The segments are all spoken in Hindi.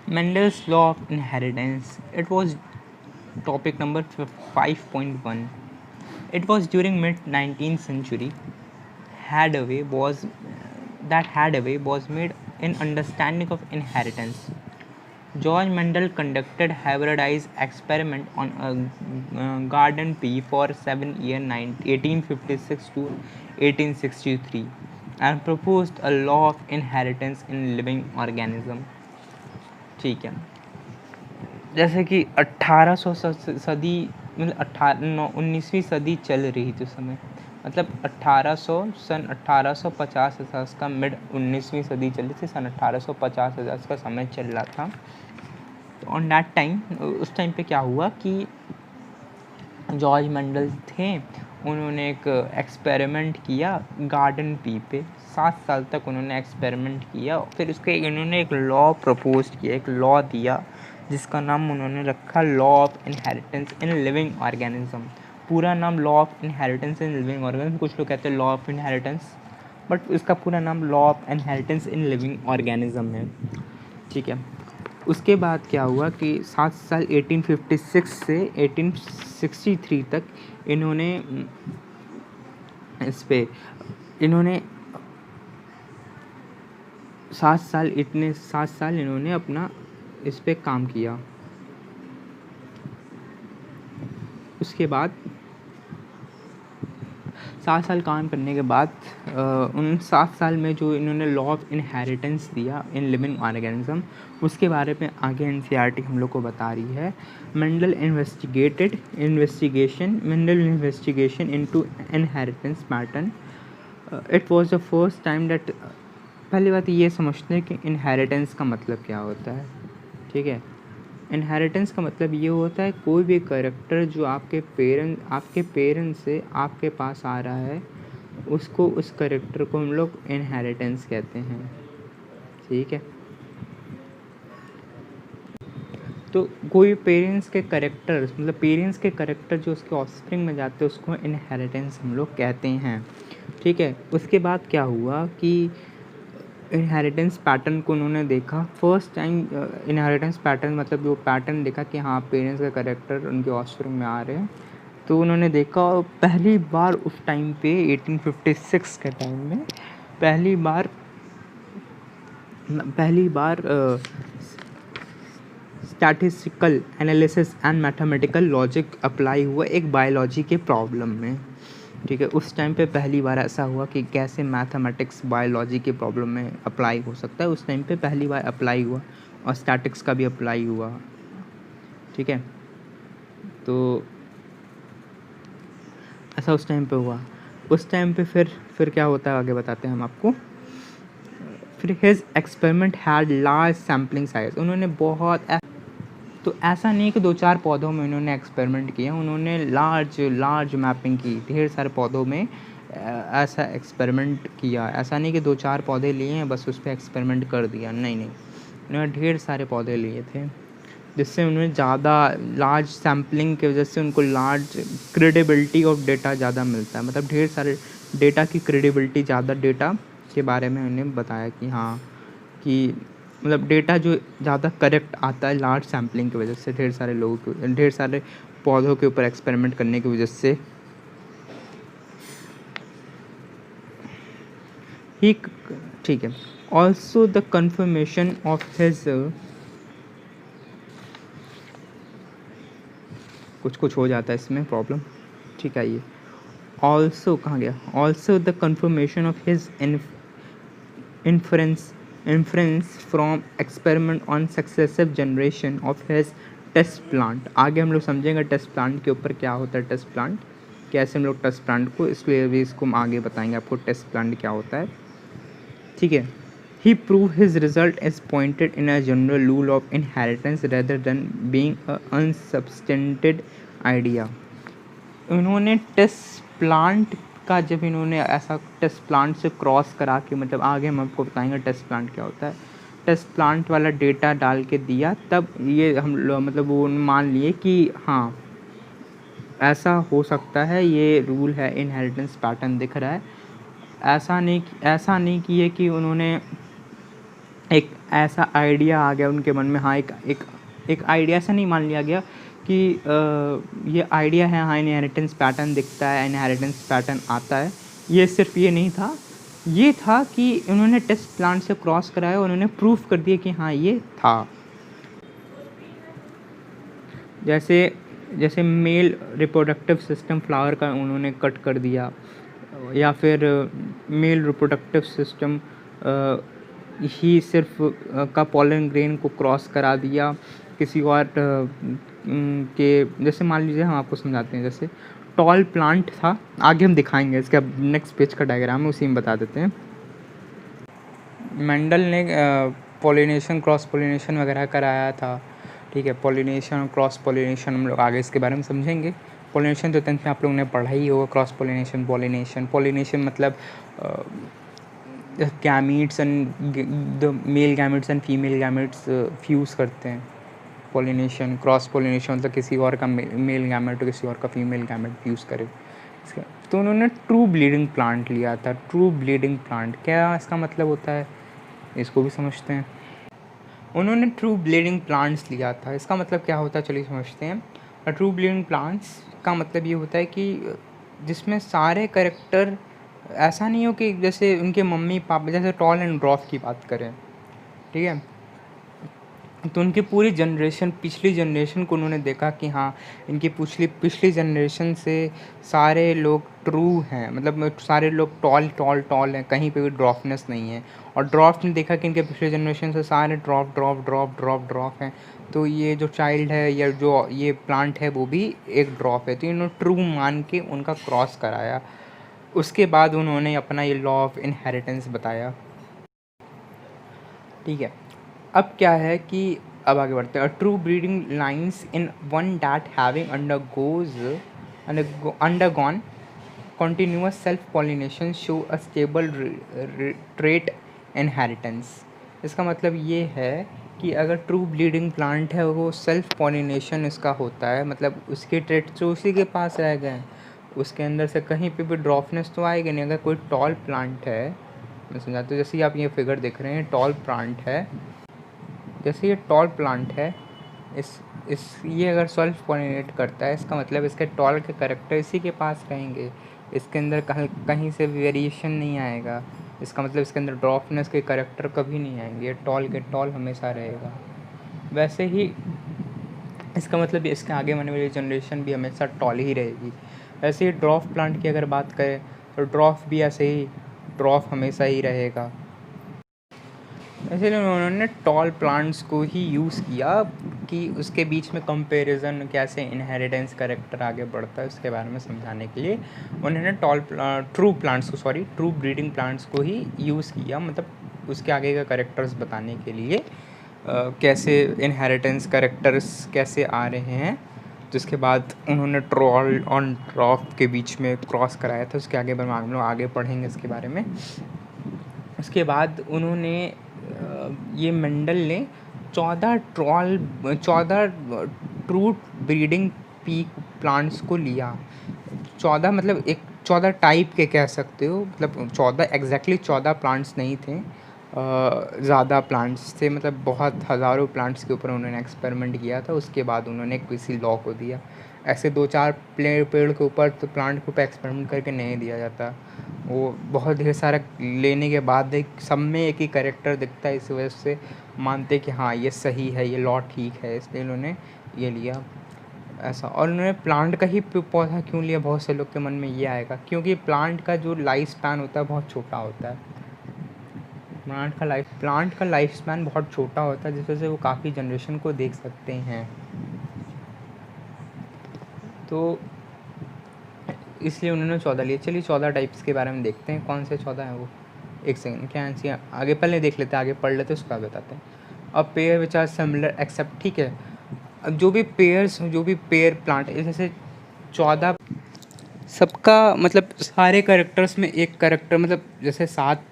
Mendel's law of inheritance. It was topic number 5.1. It was during mid 19th century. Hadaway was made in understanding of inheritance. George Mendel conducted hybridized experiment on a garden pea for 7 years 1856 to 1863 and proposed a law of inheritance in living organism. ठीक है, जैसे कि 1800 सदी मतलब 19वीं सदी चल रही थी उस समय, मतलब 1850 का मिड 19वीं सदी चली थी, सन 1850 का समय चल रहा था। तो ऑन दैट टाइम, उस टाइम पे क्या हुआ कि जॉर्ज मंडल थे, उन्होंने एक एक्सपेरिमेंट किया गार्डन पी पे। 7 साल तक उन्होंने एक्सपेरिमेंट किया, फिर उसके इन्होंने एक लॉ प्रपोज किया, एक लॉ दिया जिसका नाम उन्होंने रखा law of inheritance in living organism. पूरा नाम law of inheritance in living organism, कुछ लोग कहते हैं लॉ ऑफ इनहेरिटेंस, बट इसका पूरा नाम law of inheritance in living organism है। ठीक है, उसके बाद क्या हुआ कि 7 साल 1856 से 1863 तक इन्होंने इस पे 7 साल इन्होंने अपना इस पे काम किया। उसके बाद 7 साल काम करने के बाद उन 7 साल में जो इन्होंने लॉ ऑफ इनहेरिटेंस दिया इन लिविंग ऑर्गेनिज्म, उसके बारे में आगे एनसीईआरटी हम लोग को बता रही है। Mendel investigation into inheritance pattern. It was the first time that, पहली बात ये समझते हैं कि इनहेरिटेंस का मतलब क्या होता है। ठीक है, इनहेरिटेंस का मतलब ये होता है कोई भी कैरेक्टर जो आपके पेरेंट्स से आपके पास आ रहा है, उसको, उस कैरेक्टर को हम लोग इनहेरिटेंस कहते हैं। ठीक है, तो कोई पेरेंट्स के कैरेक्टर जो उसके ऑफस्प्रिंग में जाते हैं, उसको इनहेरिटेंस हम लोग कहते हैं। ठीक है, उसके बाद क्या हुआ कि इनहेरिटेंस पैटर्न को उन्होंने देखा फर्स्ट टाइम। इनहेरिटेंस पैटर्न मतलब जो पैटर्न देखा कि हाँ पेरेंट्स का कैरेक्टर उनके ऑफस्प्रिंग में आ रहे हैं, तो उन्होंने देखा। और पहली बार उस टाइम पे 1856 के टाइम में पहली बार statistical analysis and mathematical logic apply हुआ एक बायोलॉजी के प्रॉब्लम में। ठीक है, उस टाइम पे पहली बार ऐसा हुआ कि कैसे मैथमेटिक्स बायोलॉजी के प्रॉब्लम में अप्लाई हो सकता है। उस टाइम पे पहली बार अप्लाई हुआ और स्टैटिक्स का भी अप्लाई हुआ। ठीक है, तो ऐसा उस टाइम पे हुआ। उस टाइम पे फिर क्या होता है आगे बताते हैं हम आपको। फिर his experiment had large sampling size. उन्होंने तो ऐसा नहीं कि 2-4 पौधों में उन्होंने एक्सपेरिमेंट किया, उन्होंने लार्ज मैपिंग की, ढेर सारे पौधों में ऐसा एक्सपेरिमेंट किया। ऐसा नहीं कि 2-4 पौधे लिए हैं बस उस पर एक्सपेरिमेंट कर दिया, नहीं, उन्होंने ढेर सारे पौधे लिए थे, जिससे उन्हें ज़्यादा लार्ज सैम्पलिंग की वजह से उनको लार्ज क्रेडिबिलिटी ऑफ डेटा ज़्यादा मिलता है। मतलब ढेर सारे डेटा की क्रेडिबिलिटी, ज़्यादा डेटा के बारे में उन्हें बताया कि हाँ, कि मतलब डेटा जो ज़्यादा करेक्ट आता है लार्ज सैम्पलिंग की वजह से, ढेर सारे पौधों के ऊपर एक्सपेरिमेंट करने की वजह से ही। ठीक है, also the confirmation of his, कुछ हो जाता है इसमें प्रॉब्लम। ठीक है, ये ऑल्सो कहाँ गया, also the confirmation of his inference from experiment on successive generation of his test plant. आगे हम लोग समझेंगे टेस्ट प्लांट के ऊपर क्या होता है, टेस्ट प्लांट कैसे हम लोग टेस्ट प्लांट को, इसलिए भी इसको हम आगे बताएंगे आपको टेस्ट प्लांट क्या होता है। ठीक है, he proved his result is pointed in a general rule of inheritance rather than being a unsubstantiated idea। उन्होंने टेस्ट प्लांट का, जब इन्होंने ऐसा टेस्ट प्लांट से क्रॉस करा के, मतलब आगे हम आपको बताएंगे टेस्ट प्लांट क्या होता है, टेस्ट प्लांट वाला डेटा डाल के दिया, तब ये हम लोग मतलब वो मान लिए कि हाँ ऐसा हो सकता है, ये रूल है, इनहेरिटेंस पैटर्न दिख रहा है। ऐसा नहीं कि ये कि उन्होंने एक ऐसा आइडिया आ गया उनके मन में, हाँ एक आइडिया से नहीं मान लिया गया कि ये आइडिया है, हाँ इनहेरिटेंस पैटर्न दिखता है, इनहेरिटेंस पैटर्न आता है। ये सिर्फ ये नहीं था, ये था कि उन्होंने टेस्ट प्लांट से क्रॉस कराया और उन्होंने प्रूफ कर दिया कि हाँ ये था। जैसे मेल रिप्रोडक्टिव सिस्टम फ्लावर का उन्होंने कट कर दिया, या फिर मेल रिप्रोडक्टिव सिस्टम ही सिर्फ का पॉलन ग्रेन को क्रॉस करा दिया किसी और के। जैसे मान लीजिए हम आपको समझाते हैं, जैसे टॉल प्लांट था, आगे हम दिखाएंगे, इसका नेक्स्ट पेज का डायग्राम है, उसी में बता देते हैं। मेंडल ने पॉलिनेशन, क्रॉस पॉलिनेशन वगैरह कराया था, ठीक है। पॉलिनेशन और क्रॉस पॉलिनेशन हम लोग आगे इसके बारे में समझेंगे। पॉलिनेशन तो 10th में आप लोगों ने पढ़ा ही होगा। क्रॉस पॉलिनेशन, पॉलिनेशन मतलब gametes and the male gametes and female gametes fuse करते हैं। पॉलिनेशन, क्रॉस पॉलिनेशन मतलब किसी और का मेल गैमेट किसी और का फीमेल गैमेट फ्यूज़ करे। तो उन्होंने ट्रू ब्लीडिंग प्लांट लिया था। ट्रू ब्लीडिंग प्लांट क्या इसका मतलब होता है, इसको भी समझते हैं। उन्होंने ट्रू ब्लीडिंग प्लांट्स लिया था, इसका मतलब क्या होता है चलिए समझते हैं। ट्रू ब्लीडिंग प्लांट्स का मतलब ये होता है कि जिसमें सारे कैरेक्टर, ऐसा नहीं हो कि जैसे उनके मम्मी पापा, जैसे टॉल एंड ड्रॉफ की बात करें, ठीक है, तो उनकी पूरी जनरेशन, पिछली जनरेशन को उन्होंने देखा कि हाँ इनकी पिछली जनरेशन से सारे लोग ट्रू हैं, मतलब सारे लोग टॉल हैं, कहीं पे भी ड्रॉफनेस नहीं है। और ड्रॉफ ने देखा कि इनके पिछले जनरेशन से सारे ड्रॉफ हैं, तो ये जो चाइल्ड है या जो ये प्लांट है वो भी एक ड्रॉप है, तो इन्होंने ट्रू मान के उनका क्रॉस कराया। उसके बाद उन्होंने अपना ये लॉ ऑफ इनहेरिटेंस बताया, ठीक है। अब क्या है कि अब आगे बढ़ते हैं। True breeding lines in one that having undergone continuous self pollination show a stable trait inheritance। इसका मतलब ये है कि अगर ट्रू ब्लीडिंग प्लांट है वो सेल्फ पॉलिनेशन इसका होता है, मतलब उसके ट्रेट जो उसी के पास रह गए, उसके अंदर से कहीं पे भी ड्रॉफनेस तो आएगी नहीं। अगर कोई टॉल प्लांट है, मैं समझाता हूँ, जैसे आप ये फिगर देख रहे हैं, टॉल प्लांट है, जैसे ये टॉल प्लांट है, इस ये अगर सेल्फ पॉलिनेट करता है, इसका मतलब इसके टॉल के कैरेक्टर इसी के पास रहेंगे, इसके अंदर कहीं से वेरिएशन नहीं आएगा। इसका मतलब इसके अंदर ड्रॉपनेस के कैरेक्टर कभी नहीं आएंगे, टॉल के टॉल हमेशा रहेगा। वैसे ही इसका मतलब इसके आगे आने वाली जनरेशन भी हमेशा टॉल ही रहेगी। वैसे ही ड्रॉफ प्लांट की अगर बात करें तो ड्रॉफ भी ऐसे ही ड्रॉफ हमेशा ही रहेगा। इसलिए उन्होंने टॉल प्लांट्स को ही यूज़ किया कि उसके बीच में कंपैरिजन कैसे इनहेरिटेंस कैरेक्टर आगे बढ़ता है उसके बारे में समझाने के लिए उन्होंने ट्रू ब्रीडिंग प्लांट्स को ही यूज़ किया, मतलब उसके आगे का कैरेक्टर्स बताने के लिए कैसे इनहेरिटेंस कैरेक्टर्स कैसे आ रहे हैं। जिसके बाद उन्होंने टॉल और ड्रॉफ के बीच में क्रॉस कराया था, उसके आगे हम लोग आगे पढ़ेंगे इसके बारे में। उसके बाद उन्होंने ये मेंडल ने 14 ट्रू ब्रीडिंग पीक प्लांट्स को लिया। 14 मतलब 14 टाइप के कह सकते हो, मतलब 14 एग्जैक्टली 14 प्लांट्स नहीं थे, ज़्यादा प्लांट्स थे, मतलब बहुत हज़ारों प्लांट्स के ऊपर उन्होंने एक्सपेरिमेंट किया था। उसके बाद उन्होंने किसी लॉ को दिया। ऐसे 2-4 पेड़ के ऊपर तो प्लांट के ऊपर एक्सपेरिमेंट करके नहीं दिया जाता, वो बहुत ढेर सारा लेने के बाद सब में एक ही कैरेक्टर दिखता है, इस वजह से मानते कि हाँ ये सही है, ये लॉ ठीक है, इसलिए उन्होंने ये लिया ऐसा। और उन्होंने प्लांट का ही पौधा क्यों लिया, बहुत से लोग के मन में ये आएगा, क्योंकि प्लांट का जो लाइफ स्पैन होता है बहुत छोटा होता है। प्लांट का लाइफ स्पैन बहुत छोटा होता है, जिस वजह से वो काफ़ी जनरेशन को देख सकते हैं, तो इसलिए उन्होंने 14 लिए। चलिए 14 टाइप्स के बारे में देखते हैं, कौन से 14 हैं वो। एक सेकंड, क्या आंसर आगे पहले देख लेते हैं, आगे पढ़ लेते हैं, उसका बताते हैं। अब pair which are similar except, ठीक है। अब जो भी पेयर प्लांट जैसे 14 सबका मतलब सारे कैरेक्टर्स में एक कैरेक्टर, मतलब जैसे 7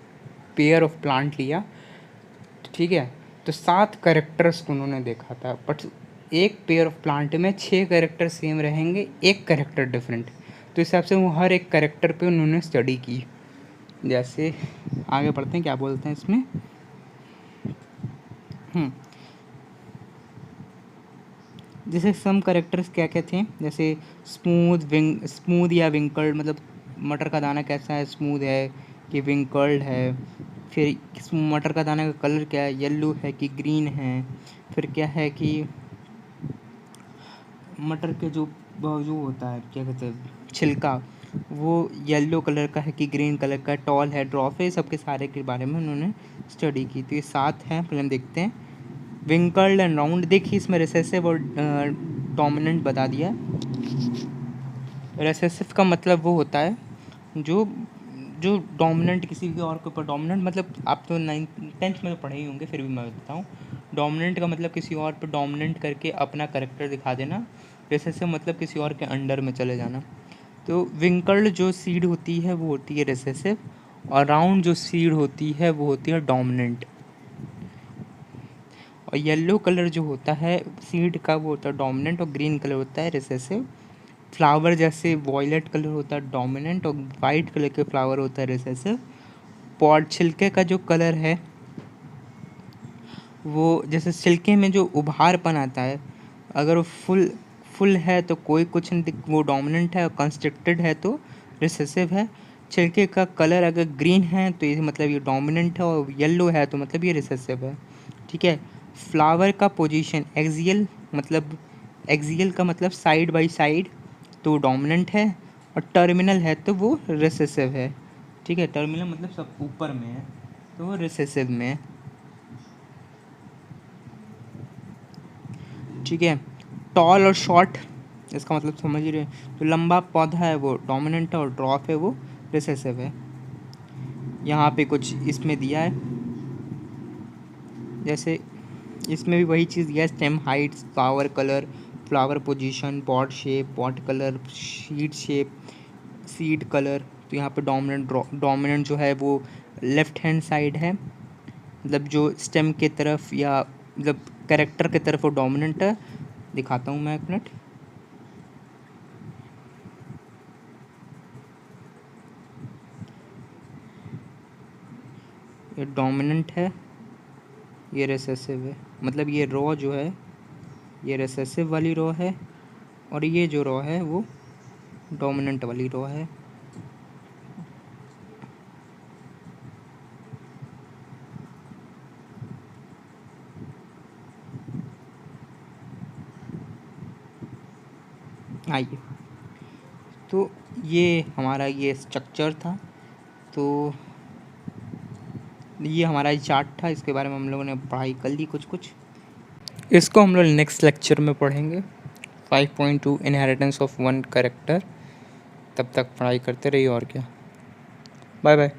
पेयर ऑफ प्लांट लिया, ठीक है, तो 7 कैरेक्टर्स को उन्होंने देखा था, बट एक पेयर ऑफ प्लांट में 6 कैरेक्टर सेम रहेंगे, एक कैरेक्टर डिफरेंट, तो इस हिसाब से वो हर एक कैरेक्टर पे उन्होंने स्टडी की। जैसे आगे बढ़ते हैं, क्या बोलते हैं इसमें, जैसे सम करेक्टर्स क्या क्या थे, जैसे स्मूथ या विंकल्ड, मतलब मटर का दाना कैसा है, स्मूथ है कि विंकल्ड है। फिर मटर का दाना का कलर क्या है, येलो है कि ग्रीन है। फिर क्या है कि मटर के जो होता है, क्या कहते हैं, छिलका, वो येलो कलर का है कि ग्रीन कलर का, टॉल है, ड्रॉप है, सबके सारे के बारे में उन्होंने स्टडी की। तो ये 7 हैं, पहले हम देखते हैं। विंकल्ड एंड राउंड, देखिए इसमें रिसेसिव और डोमिनेंट बता दिया। रिसेसिव का मतलब वो होता है जो जो डोमिनेंट किसी भी और के ऊपर, डोमिनेंट मतलब आप तो 9th में तो पढ़े ही होंगे, फिर भी मैं बताऊँ। डोमिनेंट का मतलब किसी और पे डोमिनेंट करके अपना करेक्टर दिखा देना। रिसेसिव मतलब किसी और के अंडर में चले जाना। तो विंकल्ड जो सीड होती है वो होती है रिसेसिव, और राउंड जो सीड होती है वो होती है डोमिनेंट। और येलो कलर जो होता है सीड का वो होता है डोमिनेंट, और ग्रीन कलर होता है रिसेसिव। फ्लावर जैसे वॉयलेट कलर होता है डोमिनेंट, और वाइट कलर के फ्लावर होता है रिसेसिव। पॉड छिलके का जो कलर है वो, जैसे छिलके में जो उभारपन आता है, अगर वो फुल है तो कोई कुछ नहीं वो डोमिनेंट है, और कंस्ट्रक्टेड है तो रिसेसिव है। छिलके का कलर अगर ग्रीन है तो ये मतलब ये डोमिनेंट है, और येलो है तो मतलब ये रिसेसिव है। ठीक है। फ्लावर का पोजीशन एक्सियल का मतलब साइड बाय साइड, तो डोमिनेंट है। और टर्मिनल है तो वो रिसेसिव है। ठीक है, टर्मिनल मतलब सब ऊपर में है तो वो रिसेसिव में है। ठीक है। टॉल और शॉर्ट, इसका मतलब समझ ही रहे, जो लंबा पौधा है वो डोमिनेंट है, और ड्रॉप है वो रिसेसिव है। यहाँ पे कुछ इसमें दिया है, जैसे इसमें भी वही चीज़ दिया है, stem height, flower colour, flower position, pot shape, pot colour, seed colour. तो यहाँ पे डोमिनेंट जो है वो लेफ्ट हैंड साइड है, मतलब जो स्टेम के तरफ या मतलब कैरेक्टर की तरफ वो डोमिनेंट है। दिखाता हूँ मैं, एक मिनट। ये डोमिनेंट है, ये रिसेसिव है, मतलब ये रो जो है ये रिसेसिव वाली रो है, और ये जो रो है वो डोमिनेंट वाली रो है। आइए, तो ये हमारा ये स्ट्रक्चर था। तो ये हमारा चार्ट था, इसके बारे में हम लोगों ने पढ़ाई कर ली कुछ कुछ। इसको हम लोग नेक्स्ट लेक्चर में पढ़ेंगे, 5.2 इनहेरिटेंस ऑफ वन कैरेक्टर। तब तक पढ़ाई करते रहिए, और क्या। Bye bye.